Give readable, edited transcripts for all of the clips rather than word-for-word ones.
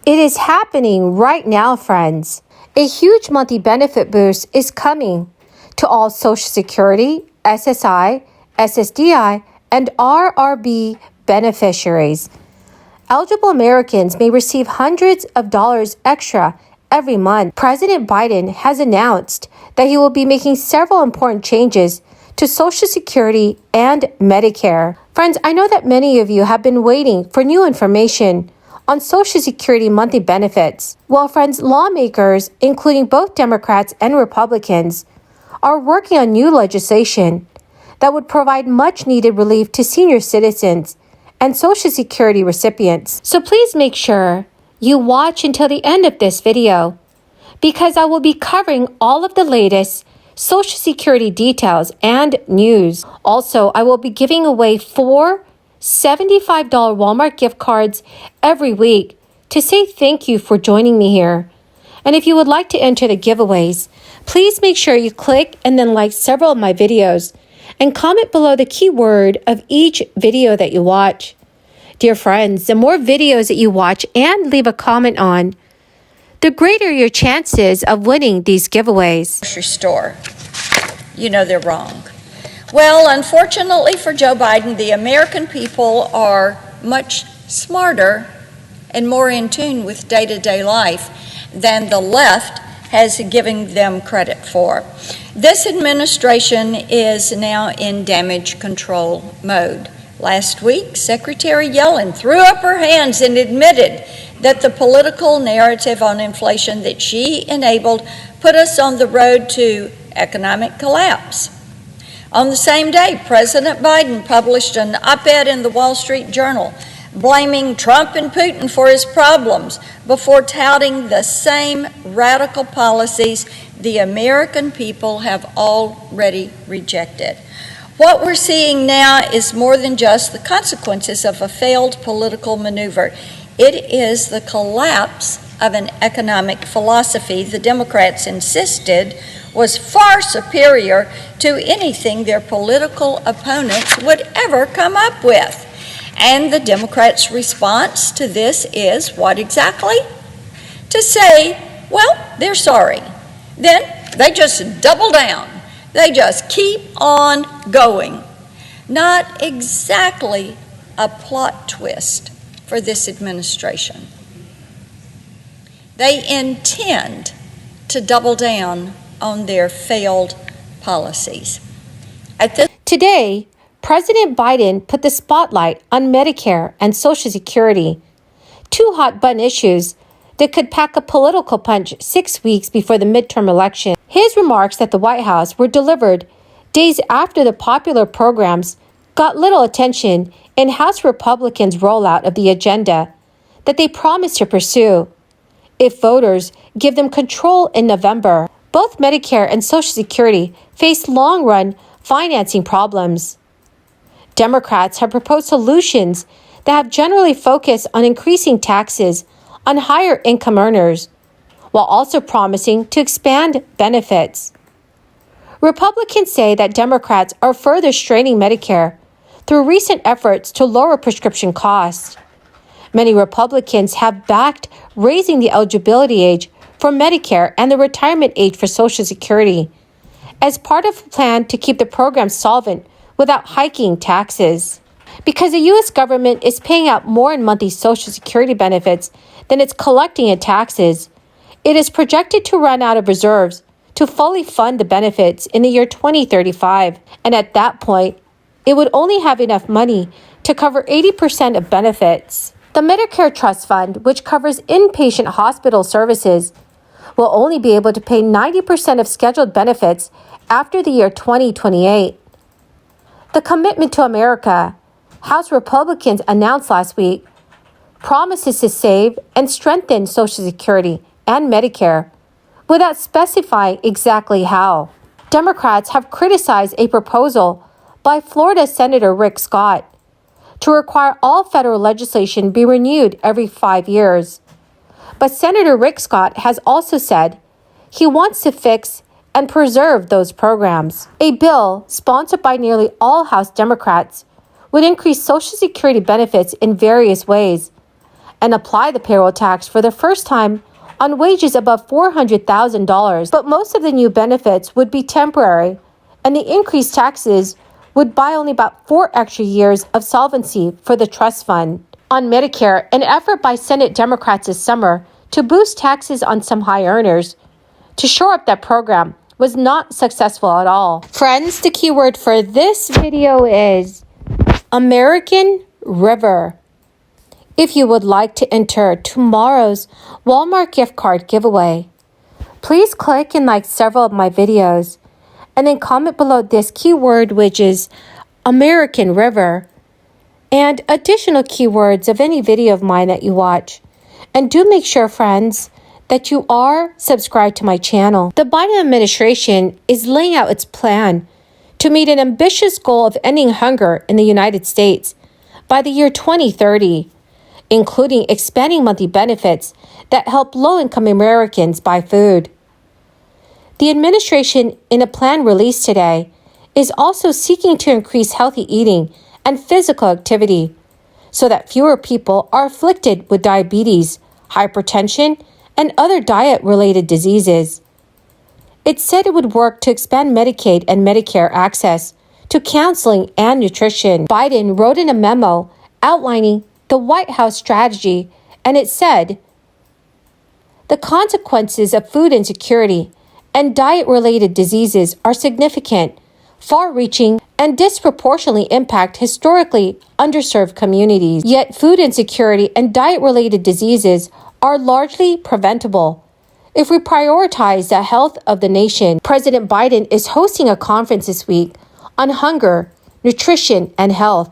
It is happening right now, friends. A huge monthly benefit boost is coming to all Social Security, SSI, SSDI, and RRB beneficiaries. Eligible Americans may receive hundreds of dollars extra every month. President Biden has announced that he will be making several important changes to Social Security and Medicare. Friends, I know that many of you have been waiting for new information on Social Security monthly benefits. Well, friends, lawmakers, including both Democrats and Republicans, are working on new legislation that would provide much-needed relief to senior citizens and Social Security recipients. So please make sure you watch until the end of this video, because I will be covering all of the latest Social Security details and news. Also, I will be giving away 4 $75 Walmart gift cards every week to say thank you for joining me here. And if you would like to enter the giveaways, please make sure you click and then like several of my videos and comment below the keyword of each video that you watch. Dear friends, the more videos that you watch and leave a comment on, the greater your chances of winning these giveaways. Grocery store. You know they're wrong. Well, unfortunately for Joe Biden, the American people are much smarter and more in tune with day-to-day life than the left has given them credit for. This administration is now in damage control mode. Last week, Secretary Yellen threw up her hands and admitted that the political narrative on inflation that she enabled put us on the road to economic collapse. On the same day, President Biden published an op-ed in the Wall Street Journal blaming Trump and Putin for his problems before touting the same radical policies the American people have already rejected. What we're seeing now is more than just the consequences of a failed political maneuver. It is the collapse of an economic philosophy the Democrats insisted was far superior to anything their political opponents would ever come up with. And the Democrats' response to this is what exactly? To say, well, they're sorry. Then they just double down. They just keep on going. Not exactly a plot twist for this administration. They intend to double down on their failed policies. Today, President Biden put the spotlight on Medicare and Social Security, 2 hot-button issues that could pack a political punch 6 weeks before the midterm election. His remarks at the White House were delivered days after the popular programs got little attention in House Republicans' rollout of the agenda that they promised to pursue if voters give them control in November. Both Medicare and Social Security face long-run financing problems. Democrats have proposed solutions that have generally focused on increasing taxes on higher income earners, while also promising to expand benefits. Republicans say that Democrats are further straining Medicare through recent efforts to lower prescription costs. Many Republicans have backed raising the eligibility age for Medicare and the retirement age for Social Security as part of a plan to keep the program solvent without hiking taxes. Because the U.S. government is paying out more in monthly Social Security benefits than it's collecting in taxes, it is projected to run out of reserves to fully fund the benefits in the year 2035. And at that point, it would only have enough money to cover 80% of benefits. The Medicare Trust Fund, which covers inpatient hospital services, will only be able to pay 90% of scheduled benefits after the year 2028. The Commitment to America, House Republicans announced last week, promises to save and strengthen Social Security and Medicare without specifying exactly how. Democrats have criticized a proposal by Florida Senator Rick Scott to require all federal legislation be renewed every 5 years. But Senator Rick Scott has also said he wants to fix and preserve those programs. A bill sponsored by nearly all House Democrats would increase Social Security benefits in various ways, and apply the payroll tax for the first time on wages above $400,000. But most of the new benefits would be temporary, and the increased taxes would buy only about 4 extra years of solvency for the trust fund. On Medicare, an effort by Senate Democrats this summer to boost taxes on some high earners to shore up that program was not successful at all. Friends, the keyword for this video is American River. If you would like to enter tomorrow's Walmart gift card giveaway, please click and like several of my videos and then comment below this keyword, which is American River, and additional keywords of any video of mine that you watch. And do make sure, friends, that you are subscribed to my channel. The Biden administration is laying out its plan to meet an ambitious goal of ending hunger in the United States by the year 2030, including expanding monthly benefits that help low-income Americans buy food. The administration, in a plan released today, is also seeking to increase healthy eating and physical activity so that fewer people are afflicted with diabetes, hypertension, and other diet-related diseases. It said it would work to expand Medicaid and Medicare access to counseling and nutrition. Biden wrote in a memo outlining the White House strategy, and it said, "The consequences of food insecurity and diet-related diseases are significant, far-reaching, and disproportionately impact historically underserved communities. Yet food insecurity and diet-related diseases are largely preventable if we prioritize the health of the nation." President Biden is hosting a conference this week on hunger, nutrition, and health,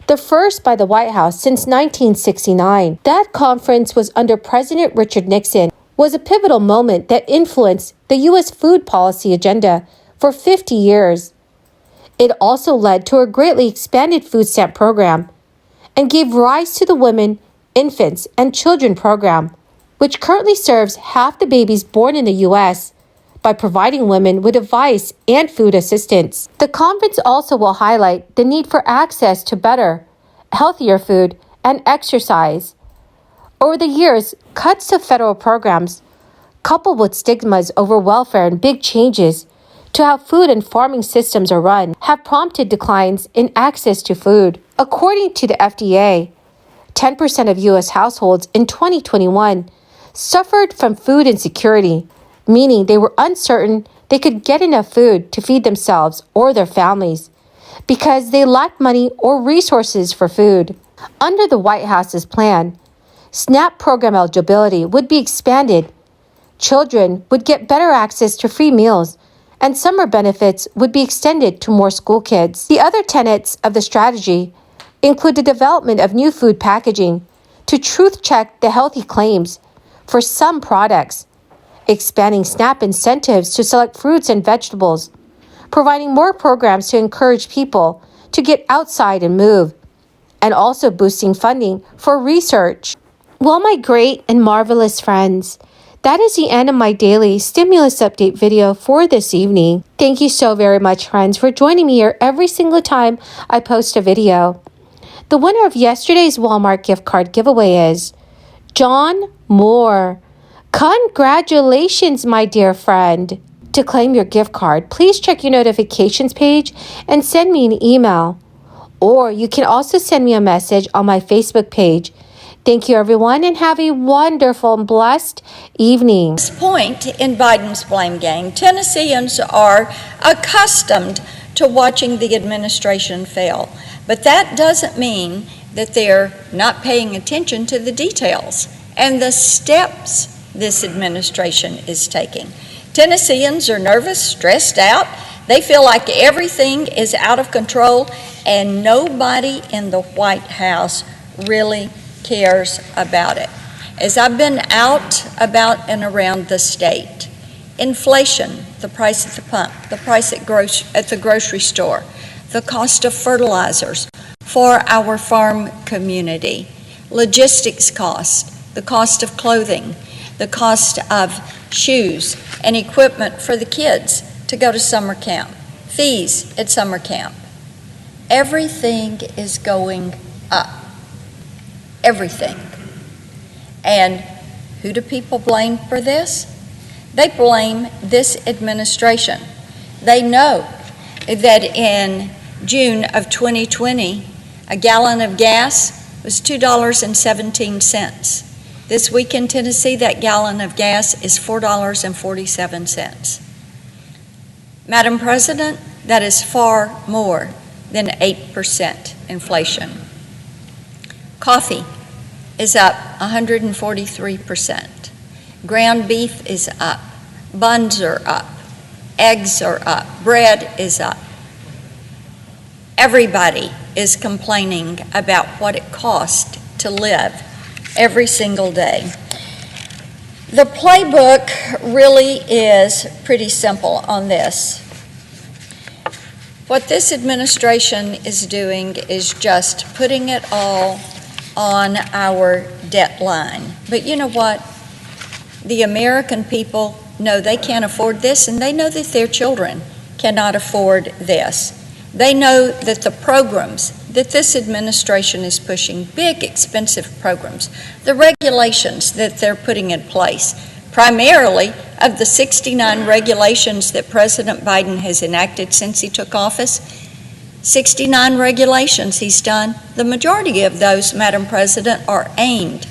the first by the White House since 1969. That conference was under President Richard Nixon, was a pivotal moment that influenced the U.S. food policy agenda for 50 years. It also led to a greatly expanded food stamp program and gave rise to the Women, Infants, and Children program, which currently serves half the babies born in the U.S. by providing women with advice and food assistance. The conference also will highlight the need for access to better, healthier food and exercise. Over the years, cuts to federal programs, coupled with stigmas over welfare and big changes to how food and farming systems are run, have prompted declines in access to food. According to the FDA, 10% of U.S. households in 2021 suffered from food insecurity, meaning they were uncertain they could get enough food to feed themselves or their families because they lacked money or resources for food. Under the White House's plan, SNAP program eligibility would be expanded, children would get better access to free meals, and summer benefits would be extended to more school kids. The other tenets of the strategy include the development of new food packaging to truth-check the healthy claims for some products, expanding SNAP incentives to select fruits and vegetables, providing more programs to encourage people to get outside and move, and also boosting funding for research. Well, my great and marvelous friends, that is the end of my daily stimulus update video for this evening. Thank you so very much, friends, for joining me here every single time I post a video. The winner of yesterday's Walmart gift card giveaway is John Moore. Congratulations, my dear friend. To claim your gift card, please check your notifications page and send me an email. Or you can also send me a message on my Facebook page. Thank you, everyone, and have a wonderful and blessed evening. At this point in Biden's blame game, Tennesseans are accustomed to watching the administration fail. But that doesn't mean that they're not paying attention to the details and the steps this administration is taking. Tennesseans are nervous, stressed out. They feel like everything is out of control, and nobody in the White House really cares about it. As I've been out about and around the state, inflation, the price at the pump, the price at the grocery store, the cost of fertilizers for our farm community, logistics cost, the cost of clothing, the cost of shoes and equipment for the kids to go to summer camp, fees at summer camp. Everything is going up. Everything. And who do people blame for this? They blame this administration. They know that in June of 2020, a gallon of gas was $2.17. This week in Tennessee, that gallon of gas is $4.47. Madam President, that is far more than 8% inflation. Coffee is up 143%. Ground beef is up. Buns are up. Eggs are up. Bread is up. Everybody is complaining about what it costs to live every single day. The playbook really is pretty simple on this. What this administration is doing is just putting it all on our debt line. But you know what? The American people know they can't afford this, and they know that their children cannot afford this. They know that the programs that this administration is pushing, big, expensive programs, the regulations that they're putting in place, primarily of the 69 regulations that President Biden has enacted since he took office, 69 regulations he's done. The majority of those, Madam President, are aimed